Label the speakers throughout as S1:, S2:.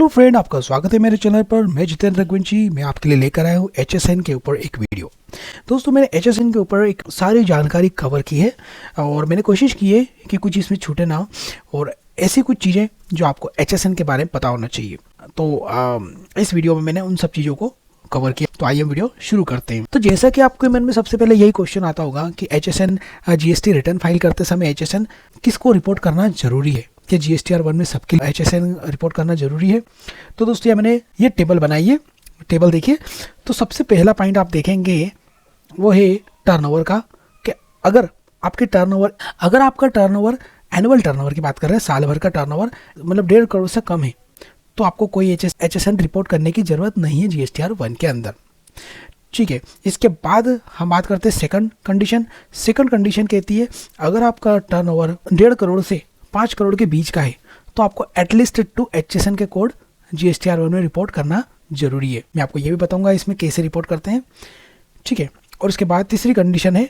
S1: Hello friend, आपका स्वागत है मेरे चैनल पर। मैं जितेंद्र रघुवंशी। मैं आपके लिए लेकर आया हूँ एचएसएन के ऊपर एक वीडियो। दोस्तों, मैंने एचएसएन के ऊपर एक सारी जानकारी कवर की है और मैंने कोशिश की है कि कुछ इसमें छूटे ना हो और ऐसी कुछ चीज़ें जो आपको एचएसएन के बारे में पता होना चाहिए। तो इस वीडियो में मैंने उन सब चीज़ों को कवर किया। तो आइए वीडियो शुरू करते हैं। तो जैसा कि आपके मन में सबसे पहले यही क्वेश्चन आता होगा कि एचएसएन जीएसटी रिटर्न फाइल करते समय एचएसएन किसको रिपोर्ट करना जरूरी है, कि जीएसटीआर1 में सबके एचएसएन रिपोर्ट करना जरूरी है। तो दोस्तों, ये मैंने ये टेबल बनाई है। टेबल देखिए, तो सबसे पहला पॉइंट आप देखेंगे वो है टर्नओवर का, कि अगर आपका टर्नओवर एनुअल टर्नओवर की बात कर रहे हैं, साल भर का टर्नओवर मतलब 1.5 करोड़ से कम है, तो आपको कोई एचएसएन रिपोर्ट करने की जरूरत नहीं है जीएसटीआर1 के अंदर। ठीक है। इसके बाद हम बात करते हैं सेकंड कंडीशन। सेकंड कंडीशन कहती है अगर आपका टर्नओवर 1.5 करोड़ से 5 करोड़ के बीच का है तो आपको एटलीस्ट 2 एचएसएन के कोड जीएसटीआर1 में रिपोर्ट करना जरूरी है। मैं आपको ये भी बताऊंगा इसमें कैसे रिपोर्ट करते हैं। ठीक है। और उसके बाद तीसरी कंडीशन है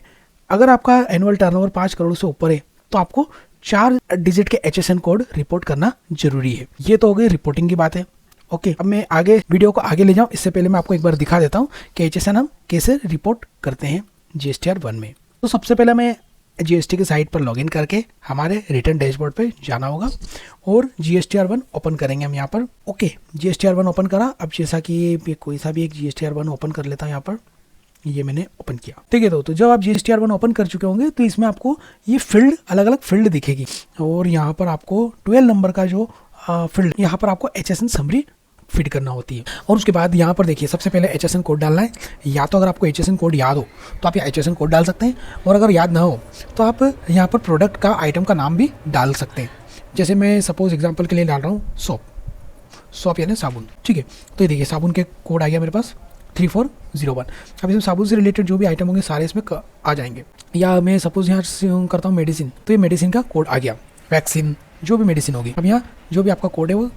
S1: अगर आपका एनुअल टर्नओवर 5 करोड़ से ऊपर है तो आपको 4 डिजिट के एचएसएन कोड रिपोर्ट करना जरूरी है। ये तो हो गई रिपोर्टिंग की बात है। ओके, अब मैं आगे वीडियो को आगे ले जाऊं इससे पहले मैं आपको एक बार दिखा देता हूं कि एचएसएन हम कैसे रिपोर्ट करते हैं जीएसटीआर1 में। तो सबसे पहले मैं जीएसटी की साइट पर लॉगिन करके हमारे रिटर्न डैशबोर्ड पे जाना होगा और जीएसटीआर1 ओपन करेंगे हम यहाँ पर। ओके, जीएसटीआर1 ओपन करा। अब जैसा कि कोई सा भी एक जीएसटीआर1 ओपन कर लेता हूँ यहाँ पर। ये मैंने ओपन किया। ठीक है। तो जब आप जीएसटीआर1 ओपन कर चुके होंगे तो इसमें आपको ये फील्ड अलग अलग फील्ड दिखेगी और यहाँ पर आपको 12 नंबर का जो फील्ड, यहाँ पर आपको एचएसएन समरी फिट करना होती है। और उसके बाद यहाँ पर देखिए, सबसे पहले एचएसएन कोड डालना है। या तो अगर आपको एचएसएन कोड याद हो तो आप यहाँ एचएसएन कोड डाल सकते हैं, और अगर याद ना हो तो आप यहाँ पर प्रोडक्ट का, आइटम का नाम भी डाल सकते हैं। जैसे मैं सपोज एग्जांपल के लिए डाल रहा हूँ सोप यानी साबुन। ठीक है। तो ये देखिए साबुन के कोड आ गया मेरे पास 3401। अब इसमें साबुन से रिलेटेड जो भी आइटम होंगे सारे इसमें आ जाएंगे। या मैं सपोज यहाँ करता हूँ मेडिसिन, तो ये मेडिसिन का कोड आ गया। वैक्सीन, जो भी मेडिसिन होगी। अब यहाँ जो भी आपका कोड है वो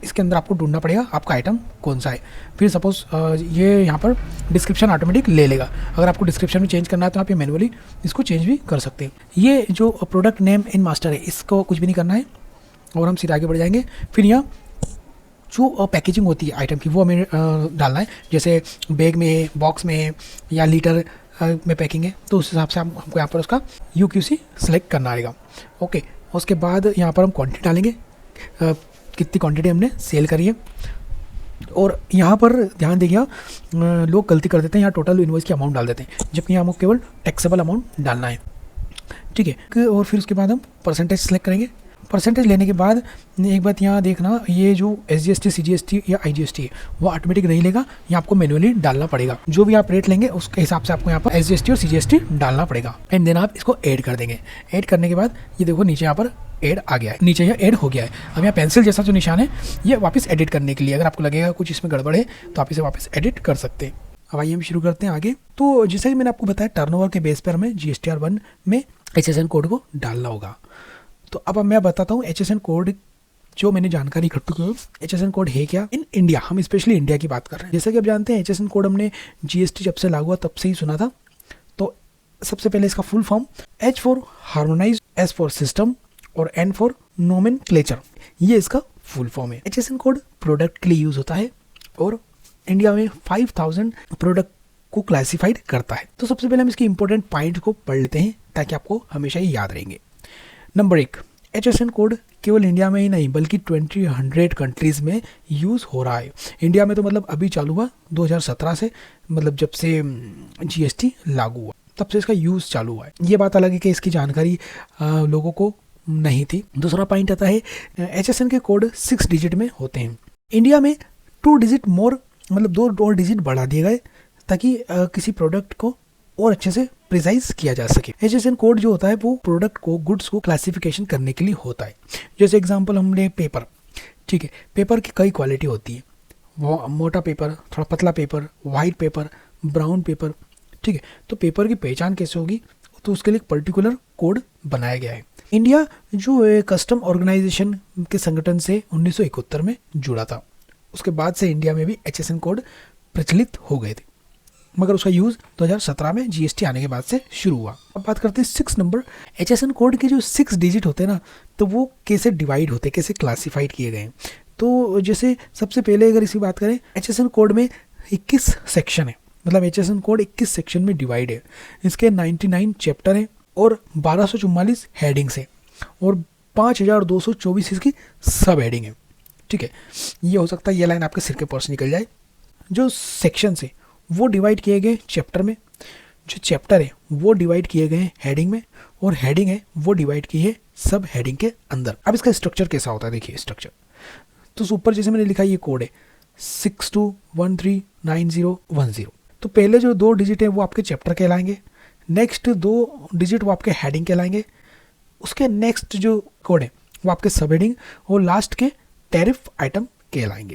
S1: इसके अंदर आपको ढूंढना पड़ेगा आपका आइटम कौन सा है। फिर सपोज ये यहाँ पर डिस्क्रिप्शन ऑटोमेटिक ले लेगा। अगर आपको डिस्क्रिप्शन में चेंज करना है तो आप ये मैनुअली इसको चेंज भी कर सकते हैं। ये जो प्रोडक्ट नेम इन मास्टर है इसको कुछ भी नहीं करना है और हम सीधा आगे बढ़ जाएंगे। फिर यहाँ जो पैकेजिंग होती है आइटम की वो हमें डालना है। जैसे बैग में है, बॉक्स में है या लीटर में पैकिंग है, तो उस हिसाब से हमको यहाँ पर उसका UQC सेलेक्ट करना आएगा। ओके, उसके बाद यहाँ पर हम क्वान्टिटी डालेंगे, कितनी क्वांटिटी हमने सेल करी है। और यहाँ पर ध्यान देखिए, लोग गलती कर देते हैं, यहाँ टोटल इनवॉइस की अमाउंट डाल देते हैं, जबकि यहाँ हमको केवल टैक्सेबल अमाउंट डालना है। ठीक है। और फिर उसके बाद हम परसेंटेज सेलेक्ट करेंगे। परसेंटेज लेने के बाद एक बात यहाँ देखना, ये जो SGST, CGST या IGST है वो ऑटोमेटिक नहीं लेगा, यहाँ आपको मैनुअली डालना पड़ेगा। जो भी आप रेट लेंगे उसके हिसाब से आपको यहाँ पर SGST और CGST डालना पड़ेगा। एंड देन आप इसको ऐड कर देंगे। ऐड करने के बाद ये देखो नीचे यहाँ पर ऐड आ गया है, नीचे यहाँ ऐड हो गया है। अब यहाँ पेंसिल जैसा जो निशान है ये वापस एडिट करने के लिए, अगर आपको लगेगा कुछ इसमें गड़बड़ है तो आप इसे वापस एडिट कर सकते हैं। अब आइए हम शुरू करते हैं आगे। तो जैसा कि मैंने आपको बताया, टर्नओवर के बेस पर हमें जीएसटीआर1 में एचएसएन कोड को डालना होगा। तो अब मैं बताता हूँ एचएसएन कोड, जो मैंने जानकारी इकट्ठी की है। एचएसएन कोड है क्या इन इंडिया, हम स्पेशली इंडिया की बात कर रहे हैं। जैसा कि आप जानते हैं एचएसएन कोड हमने जीएसटी जब से लागू हुआ तब से ही सुना था। तो सबसे पहले इसका full form H for harmonise, S for system और N फॉर नोमेनक्लेचर, ये इसका फुल फॉर्म है। एचएसएन कोड प्रोडक्ट के लिए यूज होता है और इंडिया में 5000 प्रोडक्ट को क्लासिफाइड करता है। तो सबसे पहले हम इसके इंपॉर्टेंट पॉइंट को पढ़ लेते हैं ताकि आपको हमेशा ही याद रहेंगे। नंबर 1, एचएसएन कोड केवल इंडिया में ही नहीं बल्कि 200 कंट्रीज में यूज़ हो रहा है। इंडिया में तो मतलब अभी चालू हुआ 2017 से, मतलब जब से जीएसटी लागू हुआ तब से इसका यूज़ चालू हुआ है। ये बात अलग है कि इसकी जानकारी लोगों को नहीं थी। दूसरा पॉइंट आता है एचएसएन के कोड 6 डिजिट में होते हैं। इंडिया में 2 डिजिट मोर, मतलब 2 डिजिट बढ़ा दिए गए ताकि किसी प्रोडक्ट को और अच्छे से प्रिसाइज किया जा सके। एचएसएन कोड जो होता है वो प्रोडक्ट को, गुड्स को क्लासिफिकेशन करने के लिए होता है। जैसे एग्जांपल हमने पेपर, ठीक है, पेपर की कई क्वालिटी होती है, वो मोटा पेपर, थोड़ा पतला paper, white paper, brown paper. ठीक है। तो पेपर की पहचान कैसे होगी, तो उसके लिए एक पर्टिकुलर कोड बनाया गया है। इंडिया जो कस्टम ऑर्गेनाइजेशन के संगठन से 1971 में जुड़ा था, उसके बाद से इंडिया में भी एचएसएन कोड प्रचलित हो गए थे, मगर उसका यूज़ 2017 में जीएसटी आने के बाद से शुरू हुआ। अब बात करते हैं 6 नंबर। एचएसएन कोड के जो 6 डिजिट होते हैं ना, तो वो कैसे डिवाइड होते हैं, कैसे क्लासिफाइड किए गए हैं। तो जैसे सबसे पहले अगर इसी बात करें, HSN कोड में 21 सेक्शन है, मतलब HSN कोड 21 सेक्शन में डिवाइड है। इसके 99 चैप्टर हैं और 1244 हेडिंग्स हैं और 5224 इसकी सब हेडिंग है। ठीक है, ये हो सकता है ये लाइन आपके सिर के ऊपर से निकल जाए। जो सेक्शन है वो डिवाइड किए गए चैप्टर में, जो चैप्टर है वो डिवाइड किए गए हैं हेडिंग में, और हेडिंग है वो डिवाइड की है सब हेडिंग के अंदर। अब इसका स्ट्रक्चर कैसा होता है, देखिए स्ट्रक्चर। तो ऊपर जैसे मैंने लिखा ये कोड है 62139010। तो पहले जो 2 डिजिट है वो आपके चैप्टर कहलाएंगे, नेक्स्ट 2 डिजिट वो आपके हेडिंग कहलाएंगे, उसके नेक्स्ट जो कोड है वो आपके सब हेडिंग, और लास्ट के टैरिफ आइटम कहलाएंगे।